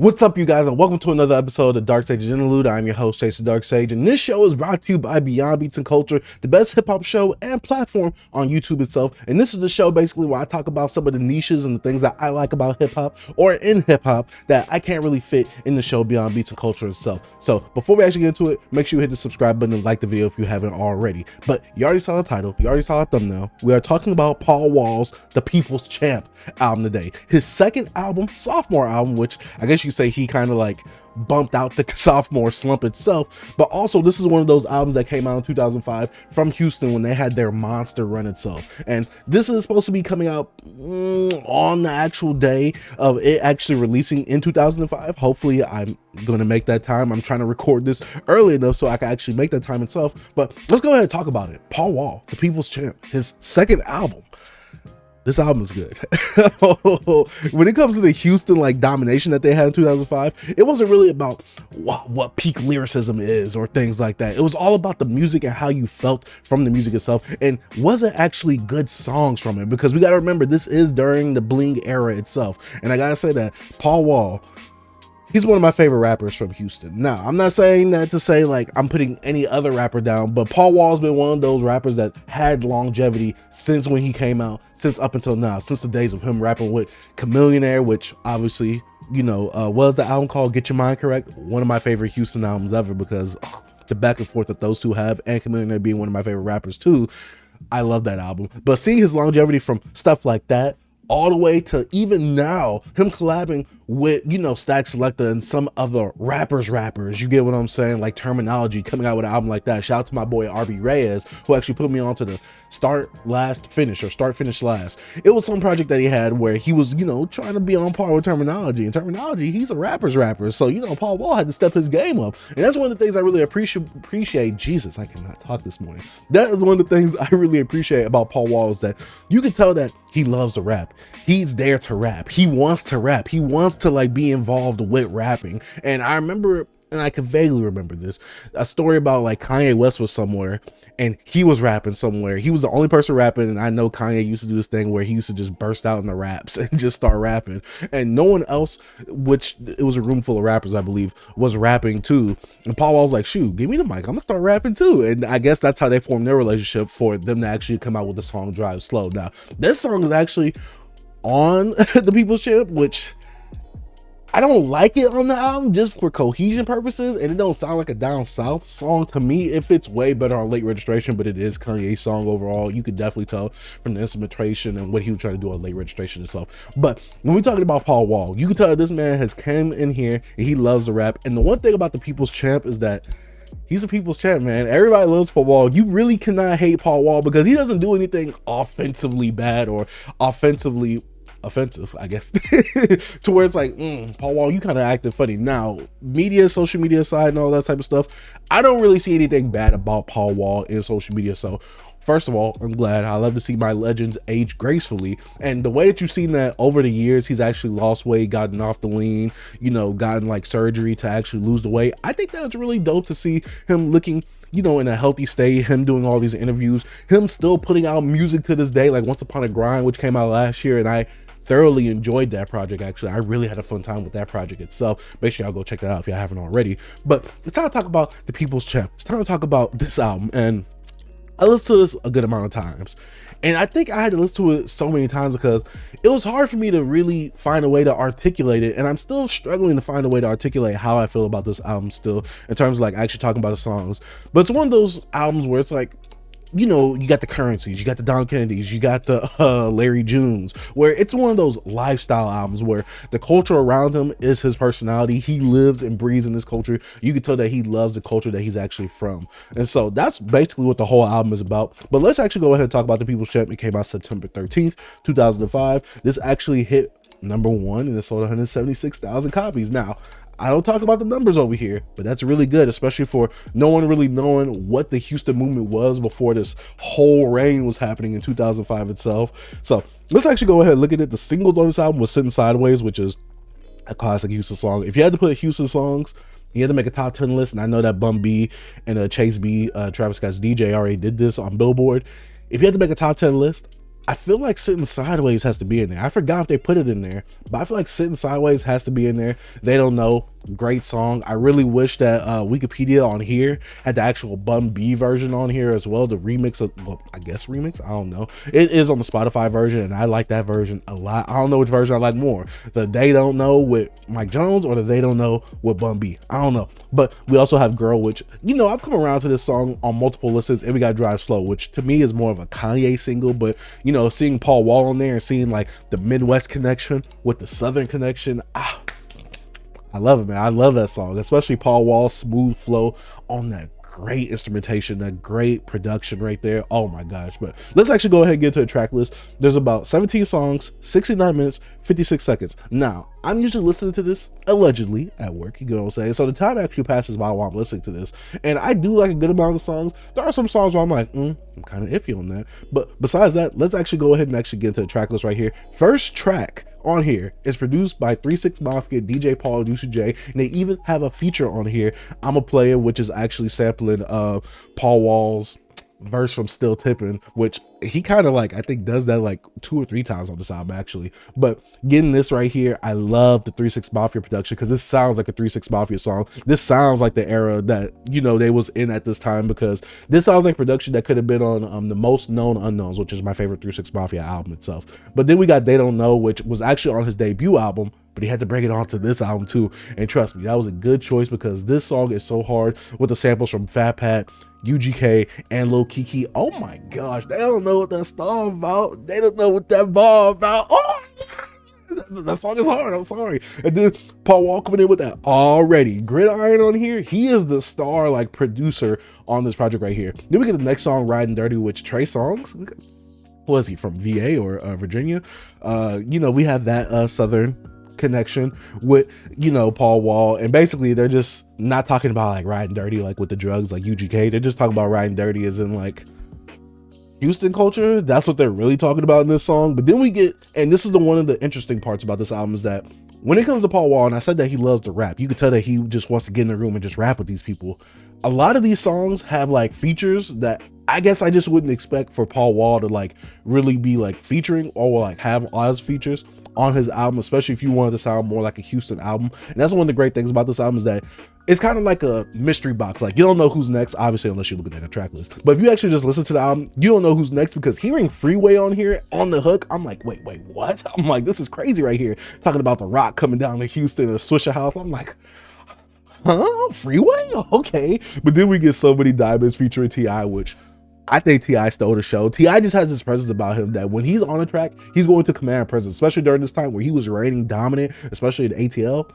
What's up, you guys, and welcome to another episode of Dark Sage's Interlude. I'm your host, Chase the Dark Sage, and this show is brought to you by Beyond Beats and Culture, the best hip-hop show and platform on YouTube itself. And this is the show basically where I talk about some of the niches and the things that I like about hip-hop or in hip-hop that I can't really fit in the show Beyond Beats and Culture itself. So before we actually get into it, make sure you hit the subscribe button and like the video if you haven't already. But you already saw the title, you already saw the thumbnail. We are talking about Paul Wall's The People's Champ album today. His second album, sophomore album, which I guess you could say he kind of like bumped out the sophomore slump itself, but also this is one of those albums that came out in 2005 from Houston when they had their monster run itself, and this is supposed to be coming out on the actual day of it actually releasing in 2005. Hopefully I'm gonna make that time. I'm trying to record this early enough so I can actually make that time itself, but let's go ahead and talk about it. Paul Wall, The People's Champ, his second album. This album is good. When it comes to the Houston like domination that they had in 2005, it wasn't really about what peak lyricism is or things like that. It was all about the music and how you felt from the music itself, and was it actually good songs from it, because we got to remember this is during the bling era itself. And I gotta say that Paul Wall, he's one of my favorite rappers from Houston. Now, I'm not saying that to say like I'm putting any other rapper down, but Paul Wall's been one of those rappers that had longevity since when he came out, since up until now, since the days of him rapping with Chamillionaire, which obviously, you know, was the album called Get Your Mind Correct. One of my favorite Houston albums ever, because the back and forth that those two have, and Chamillionaire being one of my favorite rappers too, I love that album. But seeing his longevity from stuff like that all the way to even now, him collabing with, you know, Stack Selector and some other rappers, you get what I'm saying, like Terminology, coming out with an album like that. Shout out to my boy RB Reyes, who actually put me on to the Start Finish Last. It was some project that he had where he was, you know, trying to be on par with Terminology, and Terminology, he's a rapper, so, you know, Paul Wall had to step his game up, and that's one of the things I really appreciate. Jesus, I cannot talk this morning. That is one of the things I really appreciate about Paul Wall, is that you can tell that he loves to rap. He's there to rap. He wants to rap. He wants to like be involved with rapping. And I remember, and I can vaguely remember this, a story about like Kanye West was somewhere and he was rapping somewhere. He was the only person rapping, and I know Kanye used to do this thing where he used to just burst out in the raps and just start rapping, and no one else, which it was a room full of rappers, I believe, was rapping too. And Paul Wall was like, shoot, give me the mic, I'm gonna start rapping too. And I guess that's how they formed their relationship, for them to actually come out with the song Drive Slow. Now, this song is actually on The People's Champ, which I don't like it on the album just for cohesion purposes, and it don't sound like a down south song to me. It fits way better on Late Registration, but it is Kanye's song overall. You could definitely tell from the instrumentation and what he was trying to do on Late Registration itself. But when we're talking about Paul Wall, you can tell that this man has come in here and he loves to rap. And the one thing about The People's Champ is that he's a people's champ, man. Everybody loves Paul Wall. You really cannot hate Paul Wall because he doesn't do anything offensively bad or offensively offensive, I guess, to where it's like, Paul Wall, you kind of acting funny. Now, social media side and all that type of stuff, I don't really see anything bad about Paul Wall in social media. So first of all, I'm glad. I love to see my legends age gracefully, and the way that you've seen that over the years, he's actually lost weight, gotten off the lean, you know, gotten like surgery to actually lose the weight. I think that's really dope to see him looking, you know, in a healthy state, him doing all these interviews, him still putting out music to this day, like Once Upon a Grind, which came out last year, and I thoroughly enjoyed that project. Actually, I really had a fun time with that project itself. Make sure y'all go check that out if y'all haven't already. But it's time to talk about The People's Champ. It's time to talk about this album, and I listened to this a good amount of times, and I think I had to listen to it so many times because it was hard for me to really find a way to articulate it, and I'm still struggling to find a way to articulate how I feel about this album still, in terms of like actually talking about the songs. But it's one of those albums where it's like, you know, you got the Currencies, you got the Don Kennedys, you got the Larry Junes, where it's one of those lifestyle albums where the culture around him is his personality. He lives and breathes in this culture. You can tell that he loves the culture that he's actually from. And so that's basically what the whole album is about. But let's actually go ahead and talk about The People's Champ. It came out September 13th, 2005. This actually hit #1 and it sold 176,000 copies. Now, I don't talk about the numbers over here, but that's really good, especially for no one really knowing what the Houston movement was before this whole reign was happening in 2005 itself. So let's actually go ahead and look at it. The singles on this album was Sitting Sideways, which is a classic Houston song. If you had to put Houston songs, you had to make a top 10 list, and I know that Bun B and Chase B, Travis Scott's DJ, already did this on Billboard. If you had to make a top 10 list, I feel like Sitting Sideways has to be in there. I forgot if they put it in there, but I feel like Sitting Sideways has to be in there. They Don't Know, great song. I really wish that Wikipedia on here had the actual Bun B version on here as well. The remix of, well, I guess remix, I don't know. It is on the Spotify version, and I like that version a lot. I don't know which version I like more, the They Don't Know with Mike Jones or the They Don't Know with Bun B. I don't know. But we also have Girl, which, you know, I've come around to this song on multiple listens, and we got Drive Slow, which to me is more of a Kanye single. But, you know, seeing Paul Wall on there and seeing like the Midwest connection with the Southern connection, I love it, man. I love that song, especially Paul Wall's smooth flow on that great instrumentation, that great production right there. Oh my gosh. But let's actually go ahead and get to a track list. There's about 17 songs, 69 minutes, 56 seconds. Now, I'm usually listening to this allegedly at work, you know what I'm saying? So the time actually passes by while I'm listening to this. And I do like a good amount of songs. There are some songs where I'm like, I'm kind of iffy on that. But besides that, let's actually go ahead and actually get into the track list right here. First track on here is produced by 3 6 Mafia, DJ Paul, Juicy J, and they even have a feature on here, I'm a Player, which is actually sampling Paul Wall's verse from Still Tippin', which he kind of like, I think does that like 2 or 3 times on this album actually. But getting this right here, I love the 3 6 Mafia production, because this sounds like a 3 6 Mafia song. This sounds like the era that, you know, they was in at this time, because this sounds like production that could have been on the Most Known Unknowns, which is my favorite 3 6 Mafia album itself. But then we got They Don't Know, which was actually on his debut album, but he had to bring it on to this album too. And trust me, that was a good choice, because this song is so hard with the samples from Fat Pat, UGK, and Lil Kiki. Oh my gosh, they don't know what that song about. They don't know what that ball about. Oh, that song is hard. I'm sorry. And then Paul Wall coming in with that already. Gridiron on here. He is the star like producer on this project right here. Then we get the next song, Riding Dirty, which Trey Songz. Was he from VA or Virginia? You know, we have that Southern connection with, you know, Paul Wall, and basically they're just not talking about like riding dirty like with the drugs like UGK. They're just talking about riding dirty as in like Houston culture. That's what they're really talking about in this song. But then we get, and this is the one of the interesting parts about this album, is that when it comes to Paul Wall, and I said that he loves to rap, you could tell that he just wants to get in the room and just rap with these people. A lot of these songs have like features that I guess I just wouldn't expect for Paul Wall to like really be like featuring or like have as features on his album, especially if you wanted to sound more like a Houston album. And that's one of the great things about this album, is that it's kind of like a mystery box. Like, you don't know who's next, obviously, unless you look at the track list. But if you actually just listen to the album, you don't know who's next, because hearing Freeway on here on the hook, I'm like, wait, what? I'm like, this is crazy right here. Talking about The Rock coming down to Houston and Swisher House. I'm like, huh? Freeway? Okay. But then we get So Many Diamonds featuring T.I., which I think T.I. stole the show. T.I. just has this presence about him that when he's on the track, he's going to command presence, especially during this time where he was reigning dominant, especially in ATL.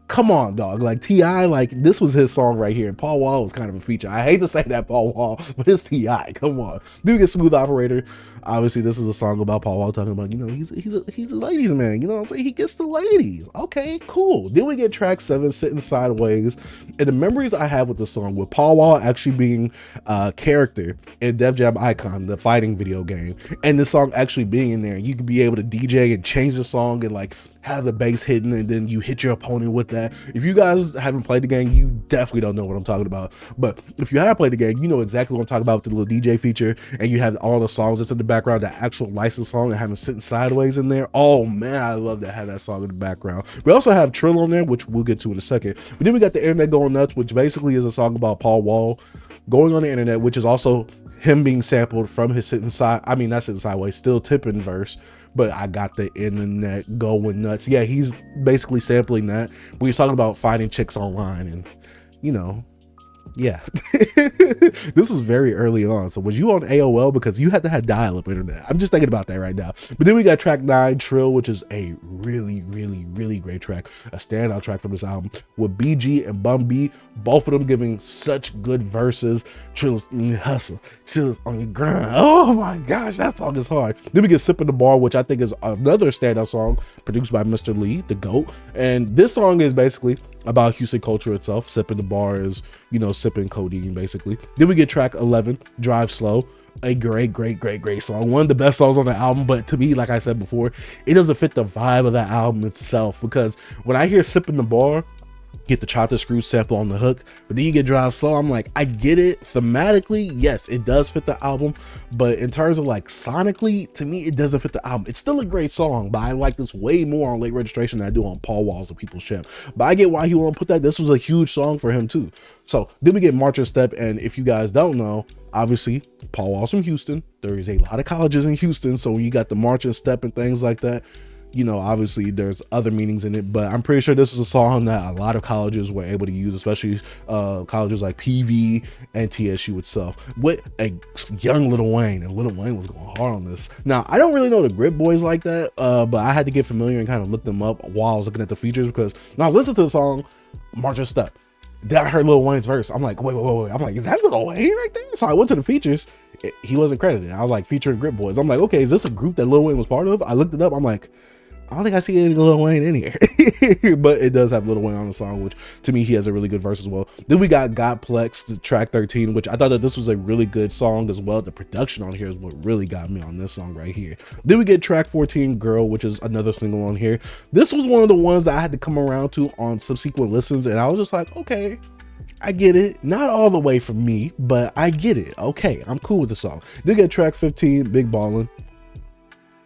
Come on, dog. Like T.I., like this was his song right here. And Paul Wall was kind of a feature. I hate to say that, Paul Wall, but it's T.I. Come on. Then we get Smooth Operator. Obviously, this is a song about Paul Wall talking about, you know, he's a ladies man. You know what I'm saying? He gets the ladies. Okay, cool. Then we get track 7, Sitting Sideways. And the memories I have with the song, with Paul Wall actually being a character in Def Jam Icon, the fighting video game, and the song actually being in there. You could be able to DJ and change the song and like have the bass hidden, and then you hit your opponent with that. If you guys haven't played the game, you definitely don't know what I'm talking about. But if you have played the game, you know exactly what I'm talking about with the little DJ feature, and you have all the songs that's in the background, the actual licensed song, and having Sitting Sideways in there. Oh man, I love to have that song in the background. We also have Trill on there, which we'll get to in a second. But then we got The Internet Going Nuts, which basically is a song about Paul Wall going on the internet, which is also him being sampled from his Sitting Sideways, Still Tippin' verse. But I got the internet going nuts. Yeah, he's basically sampling that. But he's talking about finding chicks online, and you know, yeah. This was very early on. So was you on AOL? Because you had to have dial-up internet. I'm just thinking about that right now. But then we got track 9, Trill, which is a really great track, a standout track from this album, with BG and Bun B, both of them giving such good verses. Trill's hustle, Trill's on your grind. Oh my gosh, that song is hard. Then we get Sippin' the Bar, which I think is another standout song produced by Mr. Lee, the GOAT. And this song is basically about Houston culture itself. Sipping the bar is, you know, sipping codeine basically. Then we get track 11, Drive Slow, a great song, one of the best songs on the album. But to me, like I said before, it doesn't fit the vibe of that album itself, because when I hear Sipping the Bar, get the chop the screw sample on the hook, but then you get Drive Slow. I'm like, I get it thematically, yes, it does fit the album, but in terms of like sonically, to me, it doesn't fit the album. It's still a great song, but I like this way more on Late Registration than I do on Paul Wall's The People's Champ. But I get why he won't put that. This was a huge song for him too. So then we get March and Step, and if you guys don't know, obviously Paul Wall's from Houston. There is a lot of colleges in Houston, so when you got the March and Step and things like that, you know, obviously there's other meanings in it, but I'm pretty sure this is a song that a lot of colleges were able to use, especially colleges like PV and TSU itself, with a young Lil Wayne, and Lil Wayne was going hard on this. Now, I don't really know the Grip Boys like that, but I had to get familiar and kind of look them up while I was looking at the features, because when I was listening to the song March and Step, then I heard Lil Wayne's verse. I'm like, wait. I'm like, is that Lil Wayne right there? So I went to the features. He wasn't credited. I was like, featuring Grip Boys. I'm like, okay, is this a group that Lil Wayne was part of? I looked it up. I'm like, I don't think I see any Lil Wayne in here, but it does have Lil Wayne on the song, which to me, he has a really good verse as well. Then we got Godplex, the track 13, which I thought that this was a really good song as well. The production on here is what really got me on this song right here. Then we get track 14, Girl, which is another single on here. This was one of the ones that I had to come around to on subsequent listens, and I was just like, okay, I get it. Not all the way for me, but I get it. Okay, I'm cool with the song. Then we get track 15, Big Ballin'.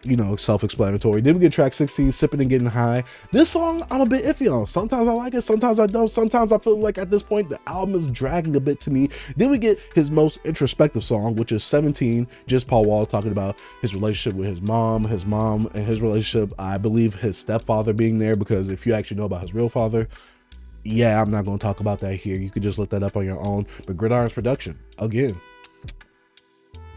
You know, self-explanatory. Then we get track 16, Sipping and Getting High. This song I'm a bit iffy on. Sometimes I like it, sometimes I don't. Sometimes I feel like at this point the album is dragging a bit to me. Then we get his most introspective song, which is 17, just Paul Wall talking about his relationship with his mom and his relationship, I believe his stepfather being there, because if you actually know about his real father, yeah, I'm not going to talk about that here. You could just look that up on your own. But Gridiron's production, again,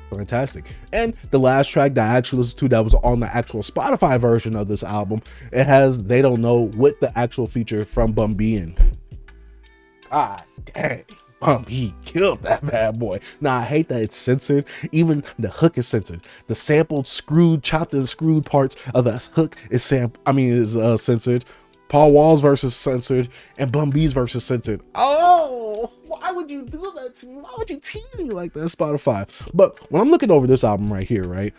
fantastic. And the last track that I actually listened to that was on the actual Spotify version of this album, it has They Don't Know with the actual feature from Bun B in. God dang, Bun B killed that bad boy. Now, I hate that it's censored. Even the hook is censored. The sampled, chopped and screwed parts of the hook is censored. Paul Wall's verse is censored, and Bun B's verse is censored. Oh, why would you do that to me? Why would you tease me like that, Spotify? But when I'm looking over this album right here, right,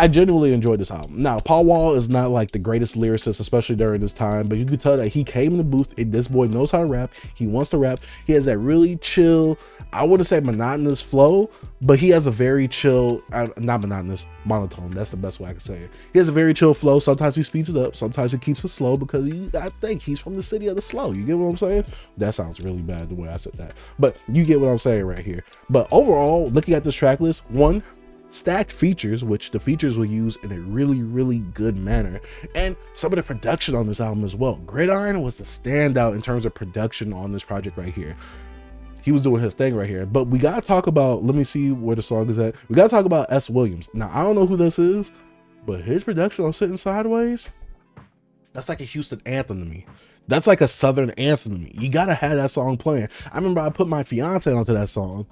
I genuinely enjoyed this album. Now, Paul Wall is not like the greatest lyricist, especially during this time, but you can tell that he came in the booth and this boy knows how to rap. He wants to rap. He has that really chill, I wouldn't say monotonous flow, but he has a very chill, not monotonous, monotone. That's the best way I can say it. He has a very chill flow. Sometimes he speeds it up. Sometimes he keeps it slow, because I think he's from the city of the slow. You get what I'm saying? That sounds really bad the way I said that, but you get what I'm saying right here. But overall, looking at this track list, one, stacked features, which the features were used in a really good manner, and some of the production on this album as well. Gridiron was the standout in terms of production on this project right here. He was doing his thing right here. But we gotta talk about, let me see where the song is at. We gotta talk about S. Williams. Now, I don't know who this is, but his production on Sitting Sideways, that's like a Houston anthem to me. That's like a Southern anthem to me. You gotta have that song playing. I remember I put my fiance onto that song.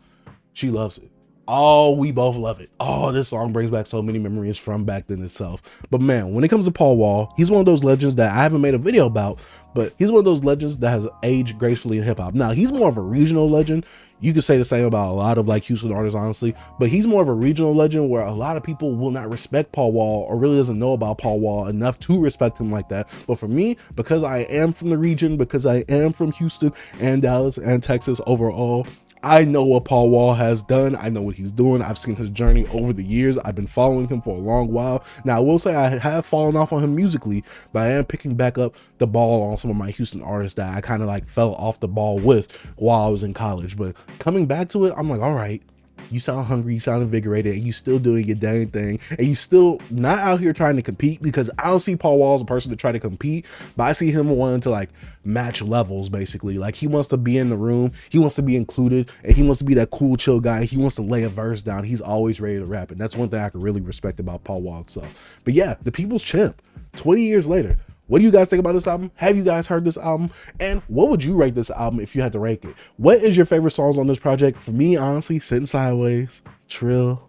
She loves it. Oh, we both love it. Oh, this song brings back so many memories from back then itself. But man, when it comes to Paul Wall, he's one of those legends that I haven't made a video about, but he's one of those legends that has aged gracefully in hip hop. Now, he's more of a regional legend. You could say the same about a lot of like Houston artists, honestly, but he's more of a regional legend where a lot of people will not respect Paul Wall or really doesn't know about Paul Wall enough to respect him like that. But for me, because I am from the region, because I am from Houston and Dallas and Texas overall, I know what Paul Wall has done. I know what he's doing. I've seen his journey over the years. I've been following him for a long while. Now, I will say I have fallen off on him musically, but I am picking back up the ball on some of my Houston artists that I kind of like fell off the ball with while I was in college. But coming back to it, I'm like, all right, you sound hungry, you sound invigorated, and you still doing your dang thing, and you still not out here trying to compete, because I don't see Paul Wall as a person to try to compete, but I see him wanting to like match levels, basically. Like, he wants to be in the room, he wants to be included, and he wants to be that cool, chill guy. He wants to lay a verse down. He's always ready to rap, and that's one thing I can really respect about Paul Wall itself. But yeah, the people's champ, 20 years later. What do you guys think about this album? Have you guys heard this album? And what would you rate this album if you had to rank it? What is your favorite songs on this project? For me, honestly, Sitting Sideways, Trill,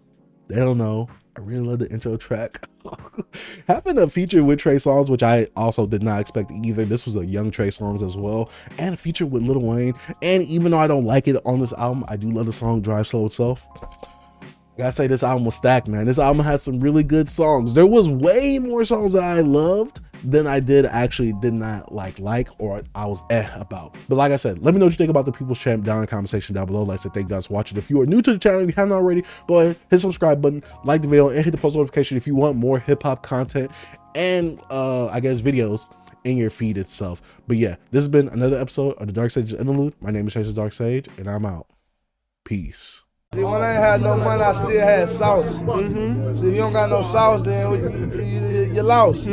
They Don't Know. I really love the intro track. Having a feature with Trey Songz, which I also did not expect either. This was a young Trey Songz as well. And a feature with Lil Wayne. And even though I don't like it on this album, I do love the song Drive Slow itself. Gotta say, this album was stacked, man. This album had some really good songs. There was way more songs that I loved than I did not like or I was about. But like I said, let me know what you think about the People's Champ down in the comment section down below. Like I said, thank you guys for watching. If you are new to the channel, if you haven't already, go ahead, hit the subscribe button, like the video, and hit the post notification if you want more hip-hop content and I guess videos in your feed itself. But yeah, this has been another episode of the Dark Sage Interlude. My name is Chase the Dark Sage, and I'm out. Peace. See, when I ain't had no money, I still had sauce. See, if you don't got no sauce, then you lost.